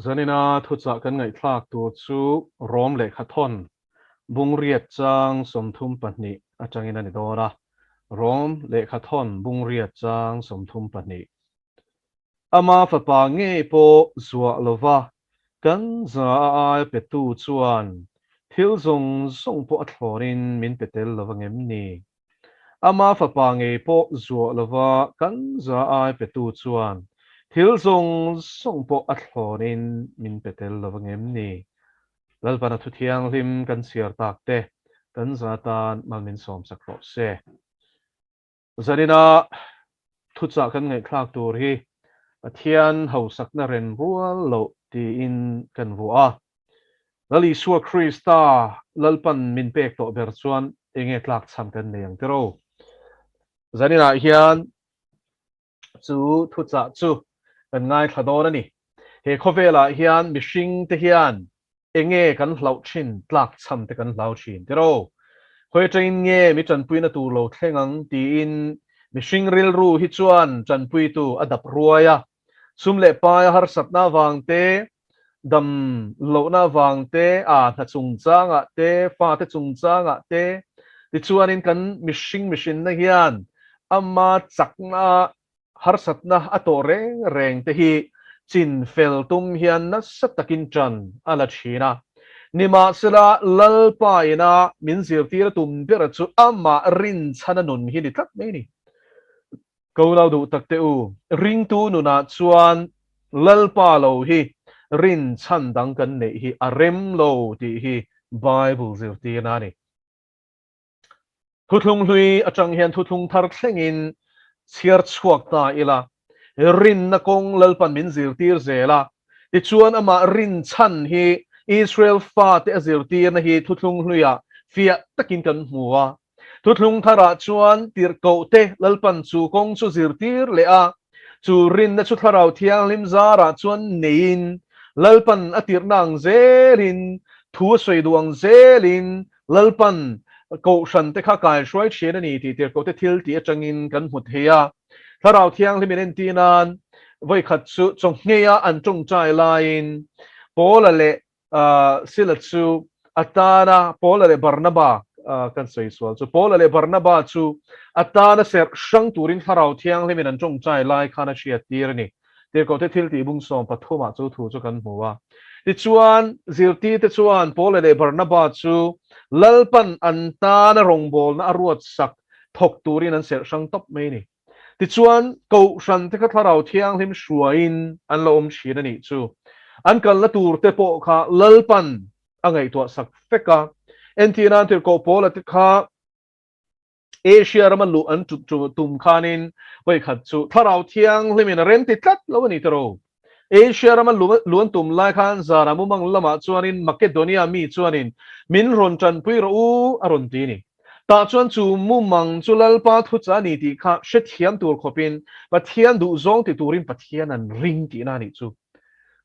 zanina thucha kan ngai thlak tu chu rom le khathon bung riat chang somthum pahnih atangin ani dora rom le khathon bung riat chang somthum pahnih ama fapa nge po zuwa lova kan za ai petu chuan thil zong song po athlorin min petel lovangem ni ama fapa nge po zuwa lova kan za ai petu chuan thil zong song po athlorin min petel lovangem ni lalpana thu thiang lim kan siar tak te kan zatan malmin som sakro se zanina thucha kan ngai thlak tur hi pathian ho sakna ren rual lo ti in kan vua lali suwa krista lalpan min pek to ber chuan enge tlak cham kan neyang tero zanina hian chu thucha chu kan ngai thlador ani he khovela hian mishing te hian enge kan hlau thin tlak cham te kan hlau thin tero khoi train nge mi chan pui na tu lo thlengang ti in mishing ril ru hi chuan chan pui tu adap ruaya sumle pa har satna wangte dam lo na wangte a tha chung changa te fa te chung changa te ti chuan in kan mishing machine na hian amma chakna har satna ato reng reng te hi chin fel tum hian na satakin chan ala thina nima sila lalpa ina min zir tira tum bera chu amma rin chana nun hi ni tlak mai ni ko lau du tak te u ring tu nuna chuan lalpa lo hi rin chan dang kan nei hi arem lo ti hi bible zir tina ni thuthung hlui atang hian thuthung thar thlengin chiar chuak ta ila rin na kong lalpan min zir tir zela ti chuan ama rin chan hi Israel fa te azir tir na hi thuthung hluya fia takin kan hmuwa thuthung thara chuan tir ko te lalpan chu kong chu zir tir le a chu rin na chu tharau thiang lim zara chuan nein lalpan atir nang zelin thu soi duang zelin lalpan ko shan te kha kai shwai chen ani ti tir ko te thil ti atangin kan hmu theya tharau thiang limin en tinan voi khat chu chong ngeya an chong chai lain pola le sila chu atana pola le barnaba kan sei swal chu pola le barnaba chu atana ser shang turin tharau thiang limin an chong chai lai khana shia tir ni tir ko te thil ti bung som pathuma chu thu chu kan hmuwa ti chuan zirti te chuan pola le barnaba chu lalpan antana rongbol na aruat sak thok turin an ser shang top mai ni ti chuan ko shan te kha tharau thiang hlim shuain an lo om thin ani chu an kal na tur te po kha lalpan angai to sak feka entinan te ko pola te kha Asia raman lu an tum khanin wai khat chu tharau thiang hlimin rem ti tlat lo ani tero Asia raman lu an tum lai khan zara mumang lama chuanin Macedonia mi chuanin min ron chan pui ro aron ti ni ta chuan chu mumang chu lalpa thu cha ni ti kha she thiam tur khopin pathian du zong ti turin pathian an ring ti na ni chu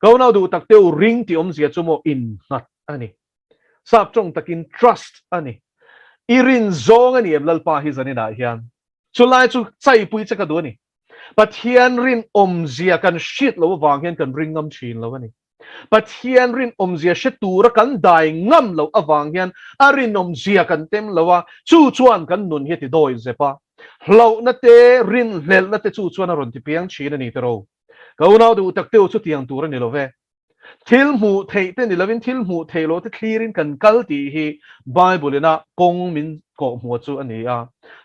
ko nau du tak teu ring ti om zia chu mo in ngat ani sap chong takin trust ani irin zong ani em lalpa hi zanina hian chu lai chu chai pui cha ka du ni pathian rin om zia kan shit lo wang hian kan ring ngam thin lo ani pathian rin om zia she tura kan dai ngam lo awang hian arin om zia kan tem lowa chu chuan kan nun hi ti doi zepa lo na te rin hlel na te chu chuan aron ti piang chin ani tero ko nau du tak teu chu tiang tur ani lo ve thil mu thei te ni lovin thil mu thei lo te clearin kan kal ti hi bible na kong min ko mu chu ani a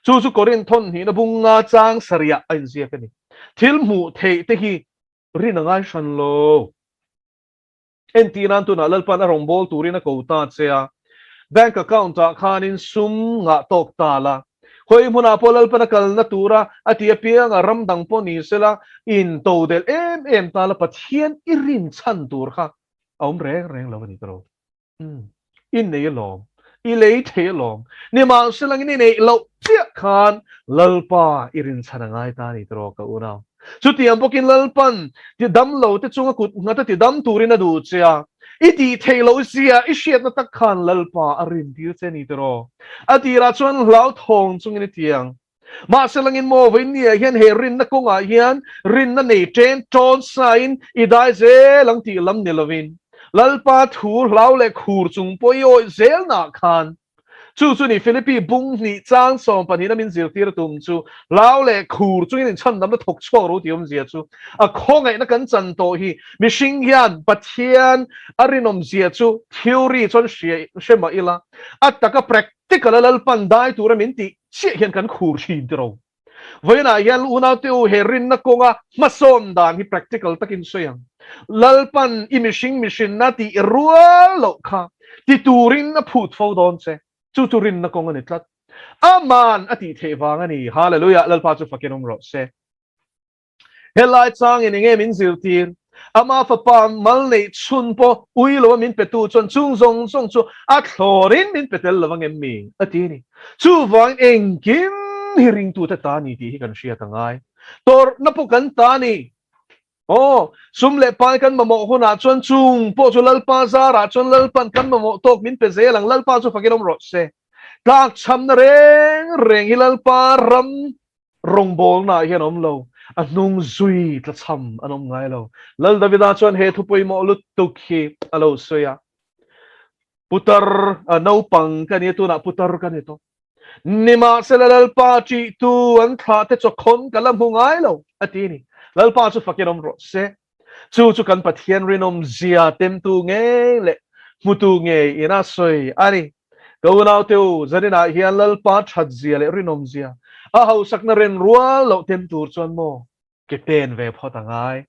chu chu korin thon hi na bunga chang saria ain zia ka ni thil mu thei te hi rin angai shan lo entinan tu na lalpan arong bol turin na ko ta chea bank account ta khanin sum nga tok ta la khoi muna polal pana kal na tura atia pia nga ramdang po ni sela in to del em ta la pathian irin chan tur kha om reng reng lo ni tro in nei lom i lei the lom ni ma selang ni nei lo chia khan lalpa irin chanangai ta ni tro ka una chu tiam bokin lalpan ti dam lo te chunga kut ngata ti dam turin adu chia iti thelo sia i shiat na tak khan lalpa arin tir che ni tro atira chuan hlau thong chung ni tiang mà sẽ langin mo với nia hiền he rin na công à hiền rin na nei chen tròn sain idai ze lang ti lam ni lovin lalpa thu lau le khur chung poyo zel na khan chu chu ni Philippines bung ni chang som pani na min zir tir tum chu lau le khur chu in chan nam na thok chho ro ti zia chu a khongai na kan chan to hi mi sing hian pathian arinom zia chu theory chon shema ila ataka practical lal pandai tura min ti chi hian kan khur hin tro với na hian una teu herin na konga masom dan hi practical takin soyang lalpan imishing mission na ti rual lo kha ti turin na phut fo don che chu turin na konga ni tlat aman ati thewang ani hallelujah lalpa chu fakinom ro se helai chang in nge min zil tir ama fa pam mal nei chun po ui lo min petu chon chung zong zong chu a thlorin min petel lawang em mi ati ni chu wang engkim hiring tu ta tani ti kan sia tangai tor na po kan tani oh sum le pa kan mamo huna chon chung po chu lalpa zara chon lalpan kan mamo tok min pe zelang lalpa chu fakinom ro se tak cham na reng hilalpa ram rong bol na hianom lo anung zui tla cham anom ngai lo lal davida chon he thupoi mo lut tuk hi alo soya putar no pang kan tu na putar kan ito nima selalal pa chi tu an tha te cho khon kalam hungai lo atini lal pa chu fakinom ro se chu kan pathian rinom zia tem tu nge le mutu nge ina soi ani go now teu zanina hian lal pa that zia le rinom zia a hau sakna ren rual lo tem tur chon mo ke pen ve photangai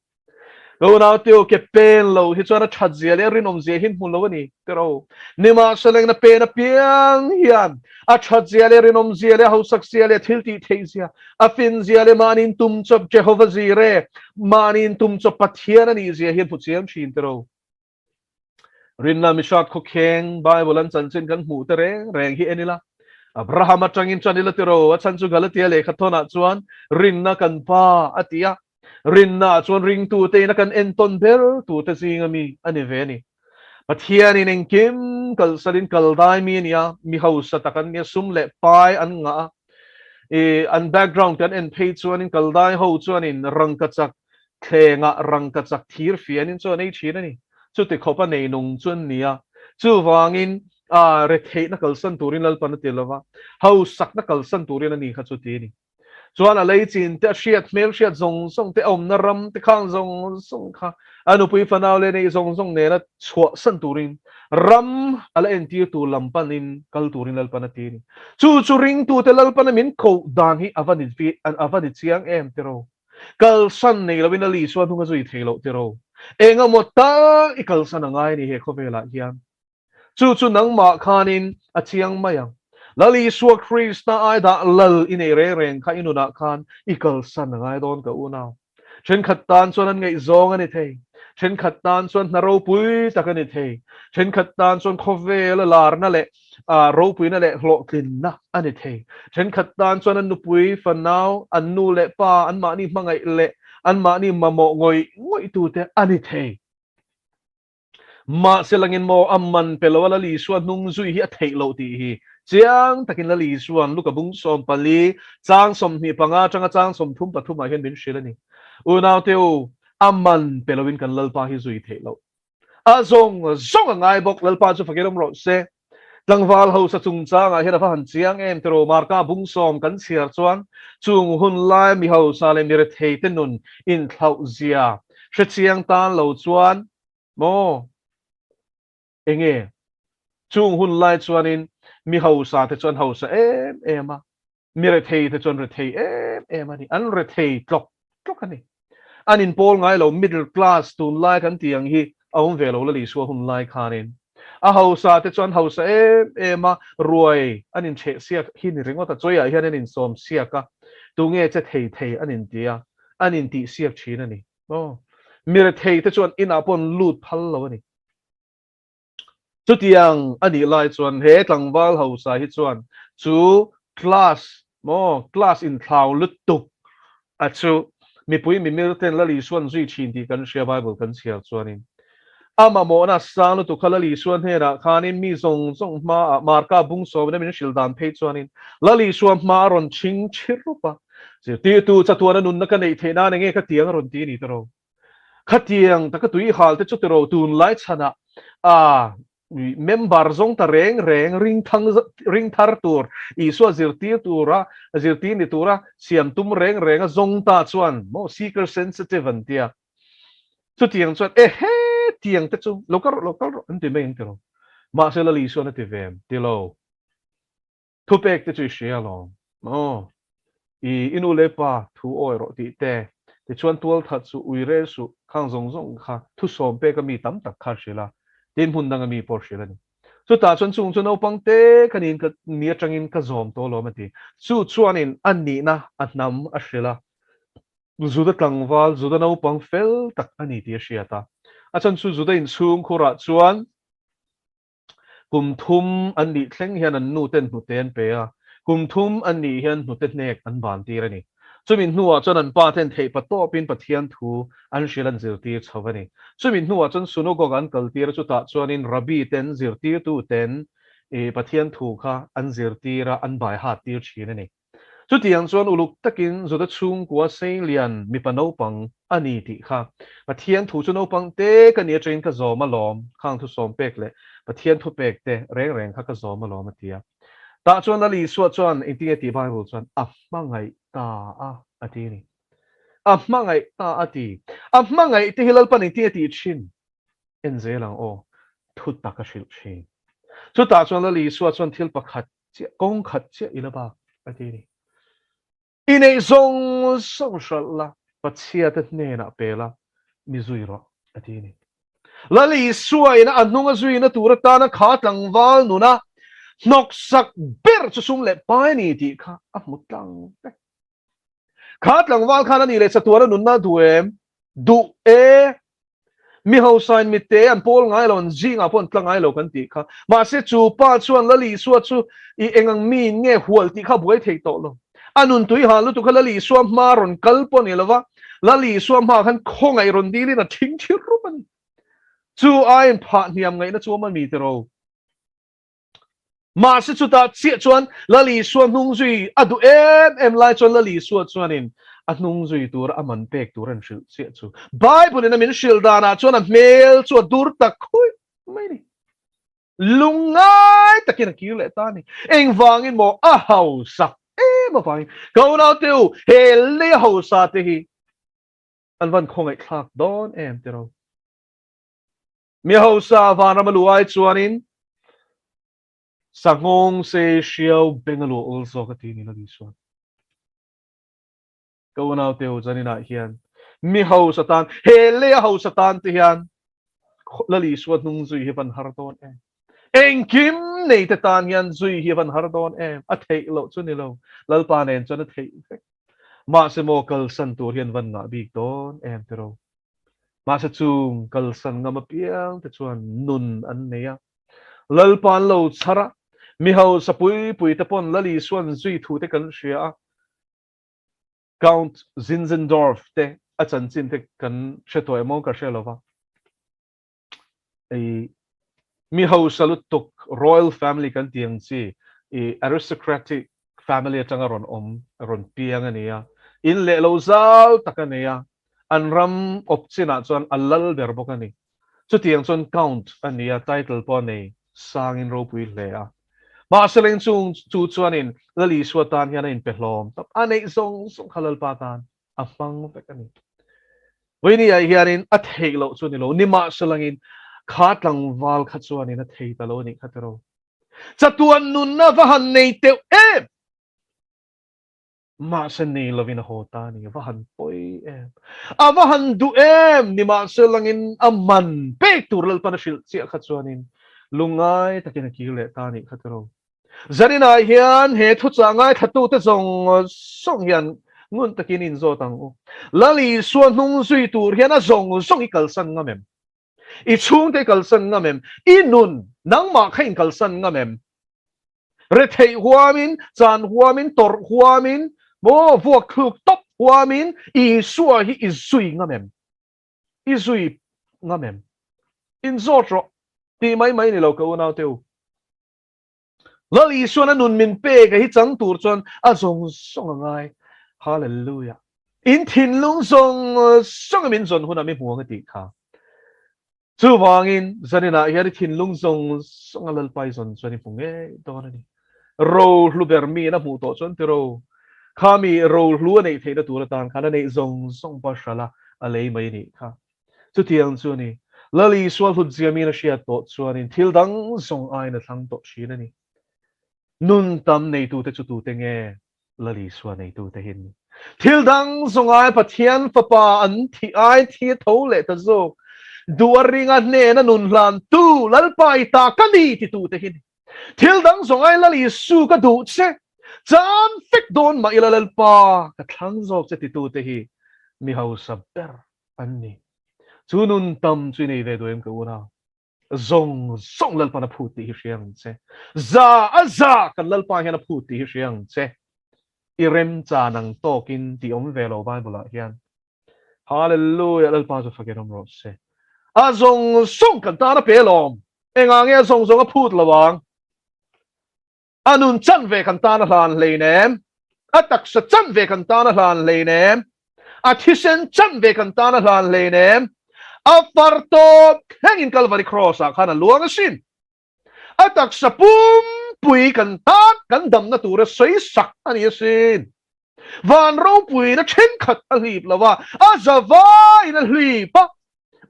go now teu ke pen lo hi chona that zia le rinom zia hin mun lo ni pero nima seleng na pen a piang hian a that zia le rinom zia le hau sak zia le thilti theizia a fin zia le manin tum chop jehovah zire manin tum chop pathian ani zia hin puchiam shin tero rinna mishat ko kheng bible an chan chen kan mu tere reng hi enila abraham atangin chanila tero achan chu galatia le khathona chuan rinna kan pa atia rinna chuan ring tu te na kan enton ber tu te singami ani veni pathian in engkim kal salin kal dai mi nia mi hausa takan nia sum le pai an nga an background kan en page chuan in kal dai ho chuan in rangkachak khenga rangkachak thir fian in chuan ei thina ni chu te khopa nei nung chun nia chu wangin a re the na kalsan turin lal pan telova hau sak na kalsan turin ani kha chu ti ni chuan a lei chin te hriat mel hriat zong song te om na ram te khang zong song kha anu pui fanau le nei zong song ne na chua san turin ram ala en ti tu lampan in kal turin lal pan ti ni chu ring tu te lal pan min kho dan hi avani fi an avani chiang em tero kal san nei lawin ali suan hunga zui thelo tero enga mota ikal san angai ni he khovela hian chu nang ma khanin a chiang mayang lali suwa krista ai da lal in e re reng kha inu na khan ikal san angai don ka unau chen khat tan chuan an ngei zong ani thei chen khat tan chuan na ro pui takani thei chen khat tan chuan khovel lar na le a ro pui na le hlo tlin na ani thei chen khat tan chuan an nu pui fanau an nu le pa an ma ni mangai le an ma ni mamo ngoi tu te ani thei ma selangin mo amman pelawala li suan nung zui hi a thei lo ti hi chiang takin la li suan luka bung som pali chang som ni panga changa chang som thum pathum a hen bin shilani unaw teu amman pelawin kan lalpa hi zui thei lo a zong ngai bok lalpa chu fakiram ro se tlangwal ho sa chung chang a hera fa han chiang em tero marka bung som kan siar chuan chung hun lai mi ho sa le mi re thei te nun in thlau zia hre chiang tan lo chuan mo enge chung hun lai chuanin mi hausa te chuan hausa em a mi re thei te chuan re thei em ani an re thei tlok ani anin pol ngai lo middle class tun lai kan tiang hi aum velo la li suwa hun lai khanin a hausa te chuan hausa em a ruai anin che sia hi ni ringo ta choya hian anin som sia ka tu nge che thei anin tia anin ti siak thin ani oh mi re thei te chuan in apon lut phal lo ani chu tiang ani lai chuan he tlangwal ho sa hi chuan chu class in thlau lut tuk a chu mi pui mi mil ten la li suan zui chin ti kan share bible kan sia chuanin ama mo na sang lu tu khala li suan he ra khanin mi zong ma marka bung so na min shildan phe chuanin lali suam ma ron ching chirupa je ti tu cha tu na nun na ka nei the na nge ka tiang ron ti ni tro khatiang ta ka tui hal te chu tro tun lai chana a member zong ta reng ring thar tur i so zirti tura zirti ni tura siam tum reng zong ta chuan mo seeker sensitive an tia chu tiang chuan he tiang te chu local an ti main tro ma se la li so na ti vem ti lo thu pek te chu shia lo mo i inu le pa thu oi ro ti te chuan tual that chu uire su khang zong kha thu som pe ka mi tam tak kha shila tin hun dang mi por shila ni chu ta chuan chung chu no pang te kanin ka nia tangin ka zom to lo ma ti chu chuan in an ni na atnam a shila zuda tlangwal zuda no pang fel tak ani ti shia ta a chan chu zuda in chung khura chuan kum thum an ni thleng hian an nu ten nu ten pe a kum thum an ni hian nu te nek an ban ti rani chumin nuwa chuan an pa ten thei pa to pin pathian thu an shilan zirti chawani chumin nuwa chuan sunugo an kaltir chu ta chuan in rabi ten zirti tu ten e pathian thu kha an zirti ra an bai ha tir thin ani chu tiang chuan uluk takin zuda chung kwa sei lian mi pano pang ani ti kha pathian thu chu no pang te ka ni train ka zoma lom khang thu som pek le pathian thu pek te reng kha ka zoma lom atia ta chuan ali suwa chuan in ti bible chuan a mangai ta a ti ni a mangai ta ati a mangai ti hilal pan ti chin en zelang o thut ta ka shil chin chu ta chuan ali suwa chuan thil pakhat che kong khat che ilaba ati ni inei zong social la patsia te ne na pela mi zuiro ati ni lali suwa ina anunga zuina turata na khatlang wal nuna nok sak ber chu sum le pai ni ti kha a mutlang khatlang wal khana ni le chatuara nunna duem du e mi ho sign mi te an pol ngai lon jinga pon tlangai lo kan ti kha ma se chu pa chuan lali suwa chu I engang mi nge hual ti kha buai thei to lo anun tui ha lu tu kha lali suam ma ron kalpon ni lawa lali suam ma khan khongai ron dili na thing thir rupan chu ain pha niam ngai na chu man mi te ro mà sẽ chúng ta chia chuan là lý xuân nung duy à du em lại chuan là lý xuân chuan in à nung duy tur à man pek tur an shil chia chu Bible in a min shil dana chuan a mail chuan dur tak khui mai ni lungai takin ki le ta ni eng wangin mo a hau sak mà phải câu nào tiêu he le hau sa te hi an van khong ai thak don em te ro mi hau sa van ramaluai chuan in sangong se shiao bengalo also ka tini na diswan ko na teo jani na hian mi ho satan hele ho satan ti hian lali swat nung zui hi van hardon eng kim nei te tan hian zui hi van hardon a thei lo chu ni lo lal pa nen chu na thei ma se mo kal san tur hian van na bik don te ro ma se chung kal san ngam piang te chuan nun an neya lal pan lo chara mi ho sapui te pon lali suan zui thu te kan shia Count Zinzendorf te a chan chin te kan shetoi mo ka shelova ei mi ho salut tok royal family kan tiang chi e aristocratic family atanga ron piang ania in le lo zau takania an ram opchina chuan alal ber bokani chu tiang chuan count ania title po nei sangin ro pui hle a ma seleng chung chu chuan in lali swatan hian in pehlom tap anei song khalal patan apang pekani weini ai hian in a thei lo chu ni lo ni ma selangin khatlang wal kha chuan in a thei ta lo ni khatero chatuan nun na va han nei te ma se nei lovin hota ni va han poi va han du ni ma selangin aman pek turlal panashil chi kha chuan in lungai takin ki le ta ni khatero zanina hian he thu changai thatu te song hian ngun takin in zo tang lali suan nung zui tur hian a zong ikal san ngamem I chung te kal san ngamem I nun nang ma khain kal san ngamem re thei huamin chan huamin tor huamin mo vuak khuk top huamin I suwa hi I zui ngamem in zotro ti mai ni lo ko nau teu lali suan nun min pe ka hi chang tur chuan a zong song ngai hallelujah in thin lung zong song min zon huna mi huang ti kha chu wangin zanina hiari thin lung zong song alal pai zon chuan i punge to ni ro lu ber mi na mu to chuan ti ro khami ro lu nei theina tur tan khana nei zong song pa shala alei mai ni kha chu tiang chu ni lali sual hu jiami na shia to chuan in thil dang zong ai na thang to shi na ni nun tam nei tu te chu tu te nge lali suan nei tu te hin thil dang zong ai pathian papa an thi ai thi tho le ta zo duaringa ne na nun lan tu lalpai ta kani ti tu te hin thil dang zong ai lali su ka du che chan fik don ma ila lalpa ka thang zok che ti tu te hi mi hau saber anni chu nun tam chu nei ve do em ka una zong zong lalpa na phuti hi riang che za kan lalpa hian na phuti hi riang che irem cha nang tokin ti om ve lo bible hian hallelujah lalpa chu fakerom ro se a zong song kan ta na pe lom enga nge zong zong a phut lawang anun chan ve kan ta na hlan leinem atak sa chan ve kan ta na hlan leinem a thisen chan ve kan ta na hlan leinem a farto hangin calvary cross a khana luang sin atak sa pum pui kan ta kan dam na tura sei sak ani sin van ro pui na chen khat a hip lawa a zawa in a hlipa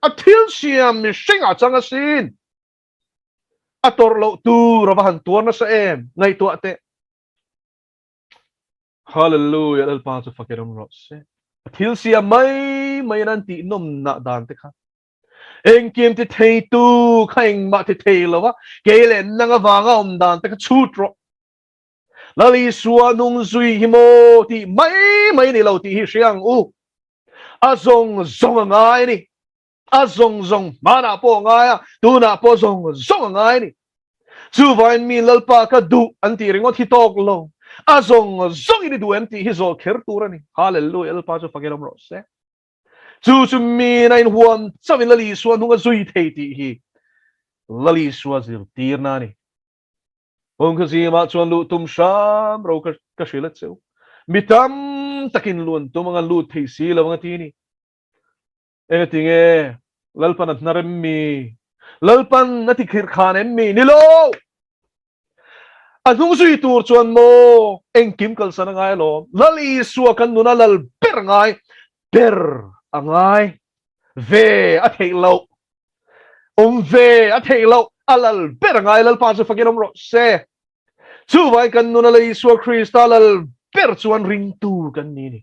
a thil siam mi singa changa sin ator lo tu rabahan tuar na sa em ngai tu ate hallelujah dal pa chu fakerom ro se thil siam mai nan ti nom na dan te kha eng kim ti thei tu khaing ma ti thei lawa kele nanga wanga om dan te kha chut ro lali suwa nung zui himo ti mai ni lo ti hi siang u azong zong ngai ni azong mana po ngai tu na po zong ngai ni chu vain mi lalpa ka du anti ringot hi tok lo azong ni du anti hi zo kher turani hallelujah lalpa chu fagelam ro se chu mi na in huam chawin lali suwa nunga zui thei ti hi lali suwa zir tir na ni ong ka zima chuan lu tum sham ro ka shila cheu mitam takin luan tu mga lu thei si lo mga ti ni eng tinge lalpan at narem mi lalpan na tikhir khanem mi nilo anung sui tur chuan mo eng kim kal sana ngai lo lali suwa kan nuna lal ber ngai ber angai ve a thei lo ve a thei lo alal ber ngai lal pa chu fakinom ro se chu vai kan nuna lali suwa krista lal ber chuan ring tu kan ni ni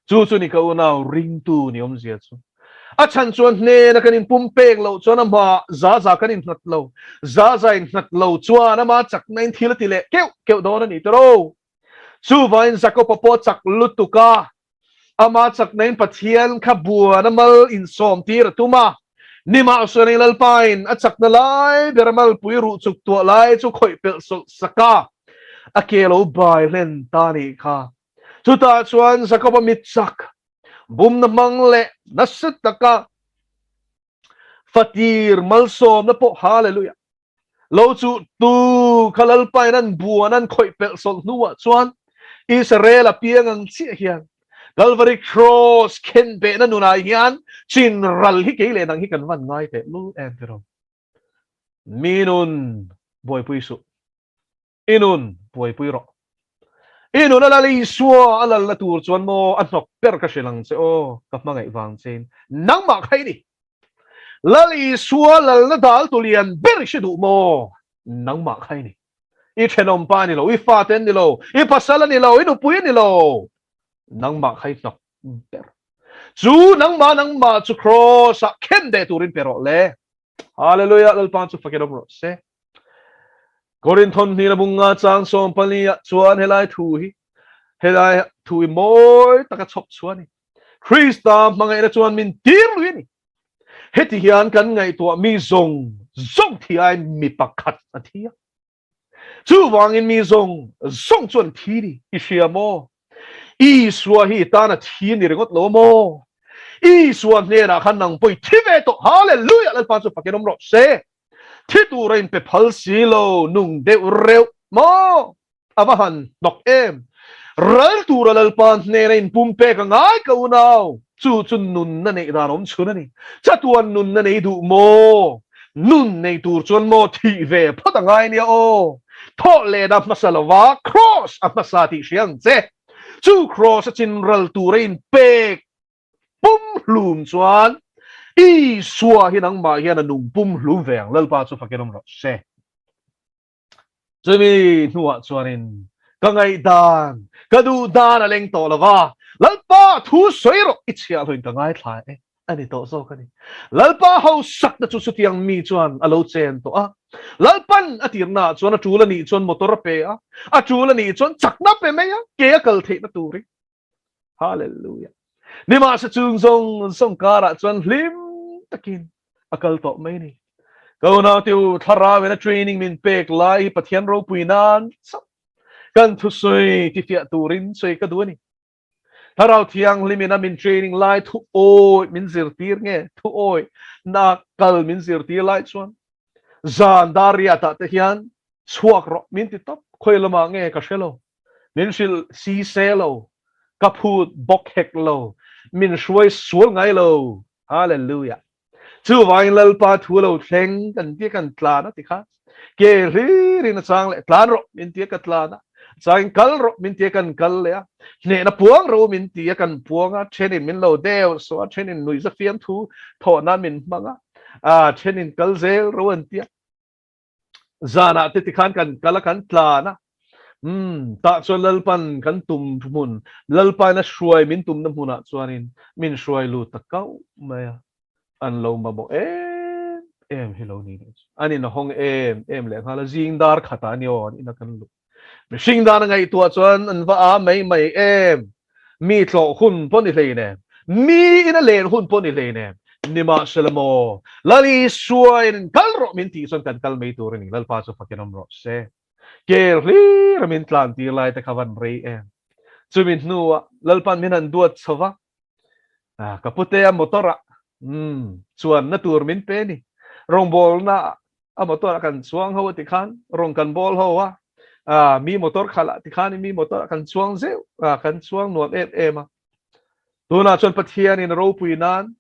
chu ni ka unau ring tu ni om zia chu a chan chuan hne na kanin pumpek lo chuan ama za kanin hnat lo za in hnat lo chuan ama chak nain thil ti le keu don ani tro chu vain zako papo chak lutuka ama chak nain pathian kha bua namal in som tir tuma nima usani lalpain a chak na lai beramal pui ru chuk to lai chu khoi pel saka akelo bai len tani kha chu ta chuan zako pa mit chak bum na mangle nasat taka fatir malsom na po hallelujah lo chu tu khalal painan buanan khoi pel sol nuwa chuan Israel apiang ang chi hian Calvary cross ken be na nuna hian chin ral hi ke le nang hi kan van ngai te lu entero minun boy puisu inun boy puiro inun ala li suwa ala la tur chuan mo anok per ka silang che o kap mangai wang chen nang ma khai ni lali suwa lal na dal tulian ber shidu mo nang ma khai ni i thenom pa ni lo i fa ten ni lo i pasala ni lo i nu pui ni lo nang ma khai nok ber chu nang ma chu cross a ken de turin pero le hallelujah lal pan chu fakedom ro se Korinthon ni na bunga chang som pania chuan helai thu hi moi taka chop chuan ni Krista mangai na chuan min tir lu ni heti hian kan ngai to mi zong thi ai mi pakhat athia chu wangin mi zong chuan thi ni i hriamo i suwa hi ta na thi ni rengot lo mo i suan ne na khan nang poi thive to hallelujah lal pa chu pakenom ro se thitu rain pe phal silo nung de reu mo avahan dok em ral tu ral pan ne rain pumpe ka ngai ka unau chu chun nun na nei ranom chuna ni chatuan nun na nei du mo nun nei tur chuan mo thi ve phatangai ni o tho le da masalawa cross a masati siang che chu cross chin ral tu rain pe pum hlum chuan i suwa hi nang ma hian nung pum hlum veng lal pa chu fakenom ro se chumi nuwa chuanin kangai dan kadu dan aleng to lawa lalpa thu soiro ichia loin kangai thlai ani to so kani lalpa ho sak na chu sutiang mi chuan alo chen to a lalpan atirna chuan atula ni chuan motor pe a atula ni chuan chakna pe me ya ke kal the na turi hallelujah nima sa chung song kara chuan hlim takin akal to mai ni kau na tiu thara na training min pek lai pathian ro puinan kan thu soi ti fia turin soi ka duani tharau thiang limina min training lai thu oi min zir tir nge thu oi na kal min zir tir lai chuan zan daria ta te hian chuak ro min ti top khoilama nge ka shelo min shil si selo kaput bok hek lo min shwai sul ngai lo hallelujah chu vain lal pa thu lo thleng kan ti kan tla na ti kha ke ri ri na chang le tlan ro min ti ka tla na chang kal ro min ti kan kal le ne na puang ro min ti kan puang a chenin min lo deu so a chenin nui za fiam thu tho na min manga a chenin kal zel ro an ti zana ti ti khan kan kala kan tla na ta cho lalpan kan tum mun lalpan na shruai min tum na muna chuanin min shruai lu takau maya an lo ma bo em hello ni ani na hong em le hala jing dar khata ni on ina kan lu mi sing dar ngai tua chuan an va a mai mai em mi tlo hun pon ni le ne mi ina len hun pon ni le ne ni ma selamo lali suai kal ro min ti son kan kal mai tur ni lal pa so fakinom ro se ke ri ramin tlan ti lai ta khavan re em chumin nuwa lalpan min an duat sawa kapute a motora chuan na tur min pe ni rong bol na a motor kan chuang ho ti khan rong kan bol ho wa mi motor khala ti khan mi motor kan chuang zeu kan chuang nuam em a tuna chon pathian in ro puinan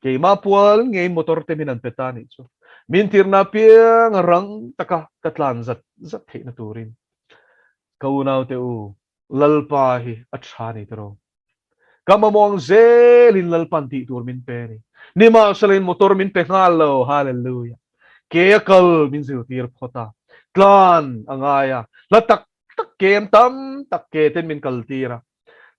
ke ma pual ngei motor te min an petani chu min tirna piang rang taka katlan zat the na turin kaunau te u lalpa hi achani tro kamamong zelin lalpan ti tur min pe ni ni ma salin motor min pe ngalo hallelujah ke kal min zil tir phota tlan angaya la tak tak kem tam tak ke ten min kal tira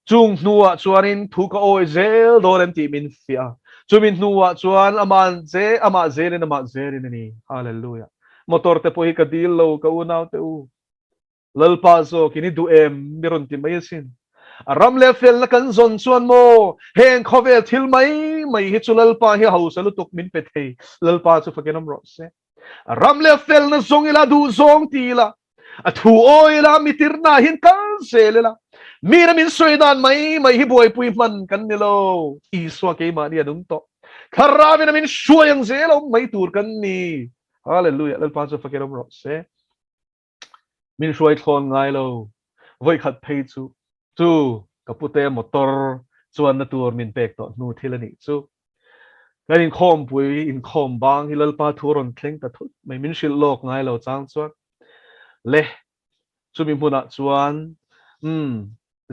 chung nuwa chuanin thu ka oi zel dolem ti min fia chumin nuwa chuan ama zelin ni hallelujah motor te po hi ka dil lo ka unaw te u lalpa zo kini du em miron ti mayasin ram le fel na kan zon chuan mo heng khovel thil mai hi chu lalpa hi house lu tuk min pe thei lalpa chu fakenom ro se ram le fel na zong ila du zong ti la a thu oi la mitir na hin kan se le la mira min soidan mai hi boy pui man kan ni lo i swa ke ma ni adung to kharabi na min shuayang zelo mai tur kan ni hallelujah lalpa chu fakenom ro se min shuai thon ngai lo voi khat phei chu kapute motor chuan na tur min pek to nu thilani chu kan in khom pui in khom bang hilal pa thuron thleng ta thut mai min shil lok ngai lo chang chuan le chu mi puna chuan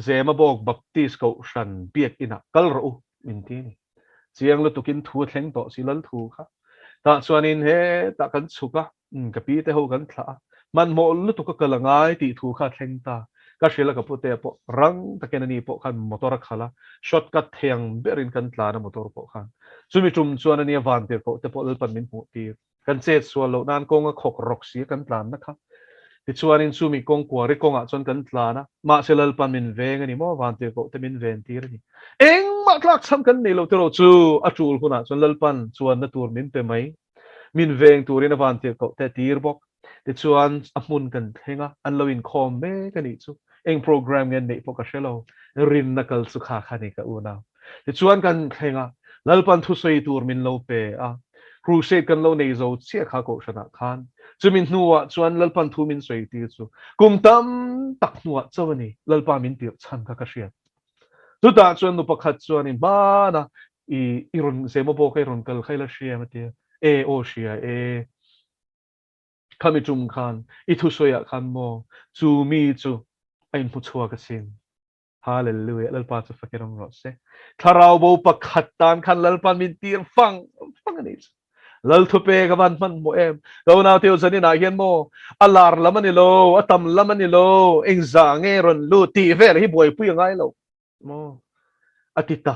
zema bok baptist ko shan biak ina kal ro min ti ni chiang lu tukin thu thleng to silal thu kha ta chuan in he ta kan chuka kapi te ho kan thla man mo lu tu ka kalangai ti thu kha thleng ta ka shela ka pute po rang taken ani po khan motor khala shortcut theng berin kan tla na motor po khan chumi chum chuan ani van te po te po lpan min pu ti kan che chuan lo nan kong a khok rok si kan tlan na kha ti chuan in chumi kong kwa ri kong a chuan kan tla na ma selal pan min veng ani mo van te po te min ven ti ri eng ma tlak sam kan nei lo te ro chu a chul huna chuan lalpan chuan na tur min pe mai min veng turin van te ko te tir bok ti chuan a mun kan thenga an lo in khom me kan ni chu eng program ngen nei po ka shelo rin nakal su kha khani ka una ti chuan kan khenga lalpan thu soi tur min lo pe a crusade kan lo nei zo chia kha ko shana khan chumin nuwa chuan lalpan thu min soi ti chu kum tam tak nuwa chawani lalpa min tir chan kha ka hriat tu ta chuan nu pakhat chuan in ba na iron semo bo kai ron kal khaila hria ma te e o hria e khami chum khan I thu soya khan mo chu mi chu ain pu chua ka sin hallelujah lalpa chu fakirong ro se tharau bo pakhat tan khan lalpa min tir fang ani lal thu pe ka ban man mo em do na teu zani na hian mo alar lamani lo atam lamani lo engza nge ron lu ti ver hi boy pu ngai lo mo atita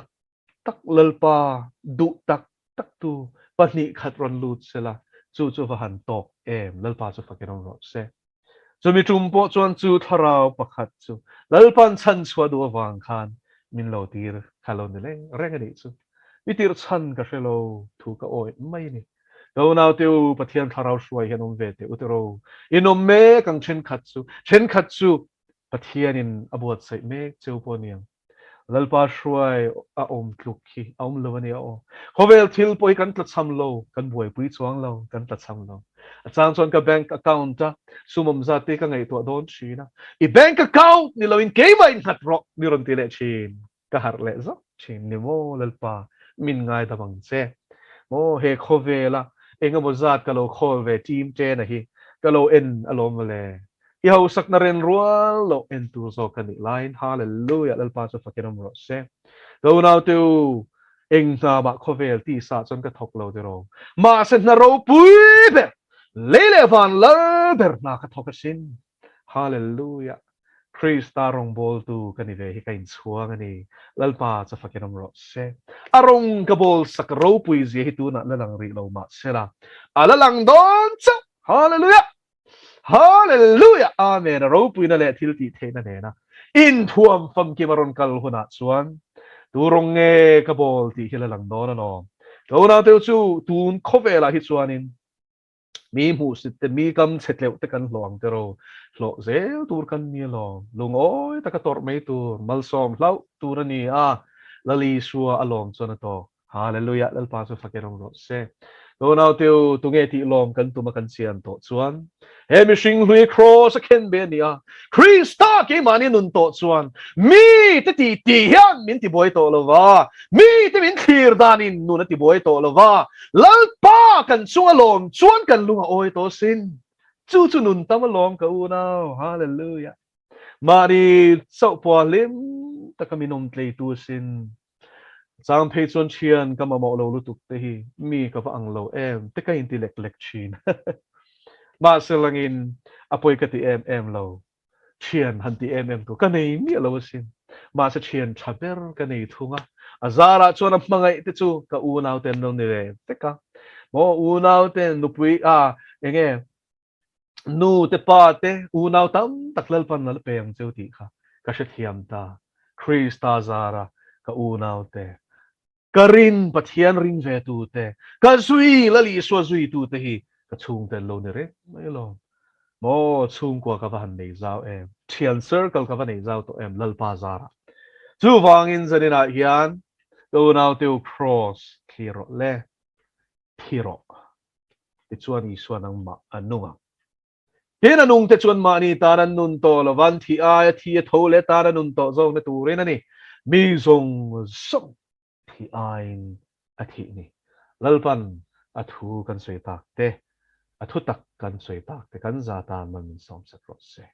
tak lalpa du tak tu pani khat ron lut sela chu va han tok em lalpa chu fakirong ro se chu mi tumpo chuan chu tharau pakhat chu lalpan chan chua du wang khan min lo tir khalo ni le reng ani chu mi tir chan ka shelo thu ka oi mai ni do naw teu pathian tharau shruai hian ve te utero inom me kang chen khat chu pathian in abuat sai me cheu poniang lalpa shruai a om tluk khi a om lovani a o khovel thil poi kan tla cham lo kan buai pui chuang lo kan tla cham lo a chang chon ka bank account ta sumom za te ka ngai to don china I bank account ni lo in ke mai ngat ro ni ron ti le chin ka har le zo chin ni mo lalpa min ngai da bang che mo he khovela enga mo zat ka lo khove team te na hi ka lo en alom le Ihaw sak na rin rual lo into so kani line hallelujah lal pa so fakiram ro se go now to eng na ba khovel ti sa chon ka thok lo de ro ma sen na ro pui be lele van la ber na ka thok sin hallelujah praise ta rong bol tu kani ve hi kain chuang ani lal pa so fakiram ro se arong ka bol sak ro pui zi hi tu na lalang ri lo ma sera alalang don cha hallelujah Hallelujah! Amen. Ro pui na le thil ti the na ne na. In thuam fam ki maron kal huna chuan. Turong nge ka bol ti hilalang do na no. Go na teu chu tun khovela hi chuanin. Mi mu sit te mi kam chetleu te kan hlong te ro. Hlo zel tur kan ni lo. Lung oi ta ka tor mai tur mal som hlau tur ni a. Lali suwa alom chuan to. Hallelujah. Lal pa su fakirong ro se. Go na teu tu nge ti lom kan tu ma kan sian to chuan. Hemi sing hui cross a ken be nia Krista ke mani nun to chuan mi te ti hian min ti boy to lova mi te min thir danin nun ti boy to lova lalpa kan chunga lom chuan kan lunga oi to sin chu nun tam lom ka una hallelujah mari so po lim ta kaminom tlei tu sin Sang pe chuan chian ka ma mo lo lu tuk te hi mi ka va ang lo em te ka intellect lek chin ma selangin apoy ka ti em lo chian han ti em tu ka nei mi lo sin ma sa chian chaber ka nei thunga azara chuan a mangai te chu ka u nau ten no ni re te ka mo u nau ten nu pui a enge nu te pa te u nau tam taklal pan na pe ang cheu ti kha ka she thiam ta krista zara ka u nau te karin pathian ring ve tu te ka zui la li so zui tu te hi ka chung ten lo ni re mai lo mo chung kwa ka van nei zau em thian circle ka van nei zau to em lal pa zara chu wangin zanina hian to now to cross thiro le thiro ti chuan I suan ang ma anunga Hena nung te chuan ma ni taran nun to lawan thi a thi tho le taran nun to zo na tu re na ni mi zong song thi ain a thi ni lalpan a thu kan soi tak te a thu tak kan soi tak te kan za ta man som sa cross se